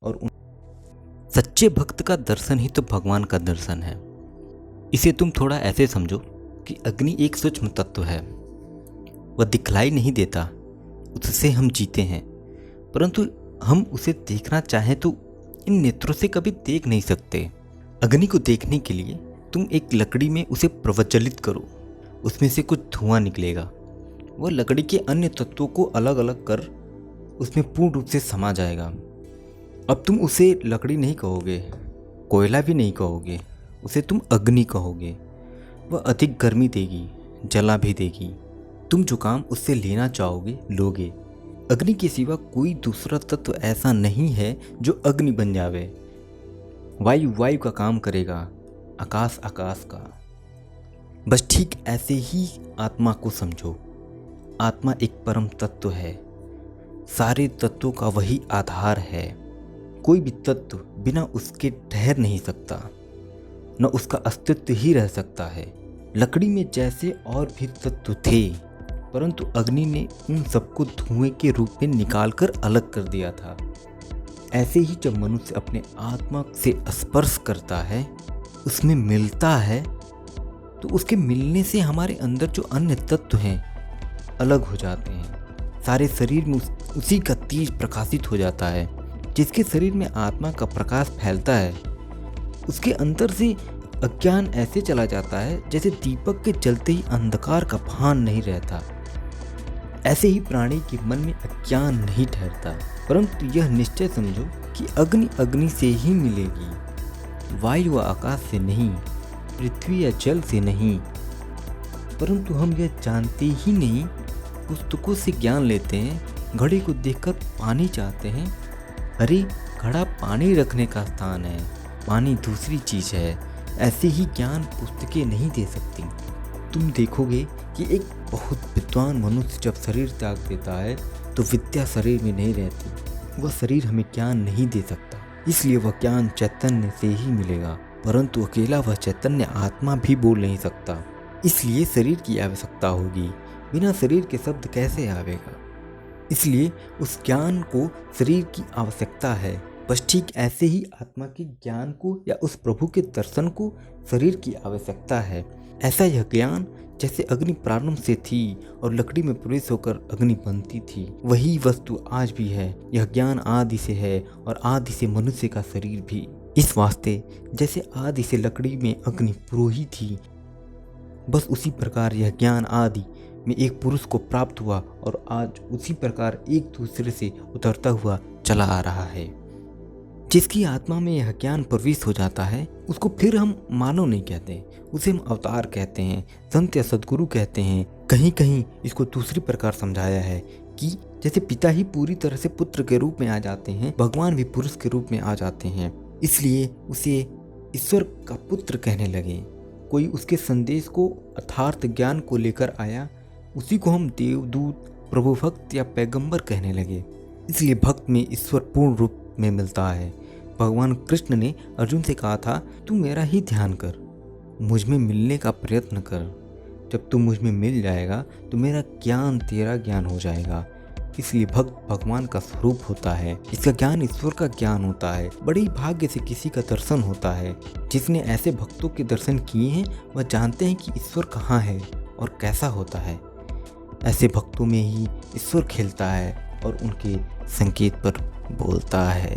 और सच्चे भक्त का दर्शन ही तो भगवान का दर्शन है। इसे तुम थोड़ा ऐसे समझो कि अग्नि एक सूक्ष्म तत्व है। वह दिखलाई नहीं देता, उससे हम जीते हैं, परंतु हम उसे देखना चाहें तो इन नेत्रों से कभी देख नहीं सकते। अग्नि को देखने के लिए तुम एक लकड़ी में उसे प्रज्वलित करो, उसमें से कुछ धुआं निकलेगा। वह लकड़ी के अन्य तत्वों को अलग अलग कर उसमें पूर्ण रूप से समा जाएगा। अब तुम उसे लकड़ी नहीं कहोगे, कोयला भी नहीं कहोगे, उसे तुम अग्नि कहोगे। वह अधिक गर्मी देगी, जला भी देगी। तुम जो काम उससे लेना चाहोगे लोगे। अग्नि के सिवा कोई दूसरा तत्व ऐसा नहीं है जो अग्नि बन जावे। वायु वायु का काम करेगा, आकाश आकाश का। बस ठीक ऐसे ही आत्मा को समझो। आत्मा एक परम तत्व है, सारे तत्वों का वही आधार है। कोई भी तत्व बिना उसके ठहर नहीं सकता, न उसका अस्तित्व ही रह सकता है। लकड़ी में जैसे और भी तत्व थे, परंतु अग्नि ने उन सबको धुएं के रूप में निकालकर अलग कर दिया था। ऐसे ही जब मनुष्य अपने आत्मा से स्पर्श करता है, उसमें मिलता है, तो उसके मिलने से हमारे अंदर जो अन्य तत्व हैं अलग हो जाते हैं। सारे शरीर में उसी का तेज प्रकाशित हो जाता है। जिसके शरीर में आत्मा का प्रकाश फैलता है, उसके अंदर से अज्ञान ऐसे चला जाता है जैसे दीपक के जलते ही अंधकार का भान नहीं रहता। ऐसे ही प्राणी के मन में अज्ञान नहीं ठहरता, परंतु यह निश्चय समझो कि अग्नि अग्नि से ही मिलेगी, वायु व आकाश से नहीं, पृथ्वी या जल से नहीं। परंतु हम यह जानते ही नहीं। पुस्तकों से ज्ञान लेते हैं, घड़े को देखकर पानी चाहते हैं। अरे घड़ा पानी रखने का स्थान है, पानी दूसरी चीज है। ऐसे ही ज्ञान पुस्तकें नहीं दे सकती। तुम देखोगे कि एक बहुत विद्वान मनुष्य जब शरीर त्याग देता है तो विद्या शरीर में नहीं रहती। वह शरीर हमें ज्ञान नहीं दे सकता, इसलिए वह ज्ञान चैतन्य से ही मिलेगा। परंतु अकेला वह चैतन्य आत्मा भी बोल नहीं सकता, इसलिए शरीर की आवश्यकता होगी। बिना शरीर के शब्द कैसे आवेगा? इसलिए उस ज्ञान को शरीर की आवश्यकता है। बस ठीक ऐसे ही आत्मा के ज्ञान को या उस प्रभु के दर्शन को शरीर की आवश्यकता है। ऐसा यह ज्ञान जैसे अग्नि प्रारंभ से थी और लकड़ी में प्रवेश होकर अग्नि बनती थी, वही वस्तु आज भी है। यह ज्ञान आदि से है और आदि से मनुष्य का शरीर भी। इस वास्ते जैसे आदि से लकड़ी में अग्नि पुरोही थी, बस उसी प्रकार यह ज्ञान आदि में एक पुरुष को प्राप्त हुआ और आज उसी प्रकार एक दूसरे से उतरता हुआ चला आ रहा है। जिसकी आत्मा में यह ज्ञान प्रवेश हो जाता है, उसको फिर हम मानव नहीं कहते, उसे हम अवतार कहते हैं, संत या सदगुरु कहते हैं। कहीं कहीं इसको दूसरी प्रकार समझाया है कि जैसे पिता ही पूरी तरह से पुत्र के रूप में आ जाते हैं, भगवान भी पुरुष के रूप में आ जाते हैं, इसलिए उसे ईश्वर का पुत्र कहने लगे। कोई उसके संदेश को अर्थार्थ ज्ञान को लेकर आया, उसी को हम देवदूत, प्रभु भक्त या पैगंबर कहने लगे। इसलिए भक्त में ईश्वर पूर्ण रूप में मिलता है। भगवान कृष्ण ने अर्जुन से कहा था, तू मेरा ही ध्यान कर, मुझ में मिलने का प्रयत्न कर। जब तू मुझ में मिल जाएगा तो मेरा ज्ञान तेरा ज्ञान हो जाएगा। इसलिए भक्त भगवान का स्वरूप होता है, इसका ज्ञान ईश्वर का ज्ञान होता है। बड़े ही भाग्य से किसी का दर्शन होता है। जिसने ऐसे भक्तों के दर्शन किए हैं वह जानते हैं कि ईश्वर कहाँ है और कैसा होता है। ऐसे भक्तों में ही ईश्वर खेलता है और उनके संकेत पर बोलता है।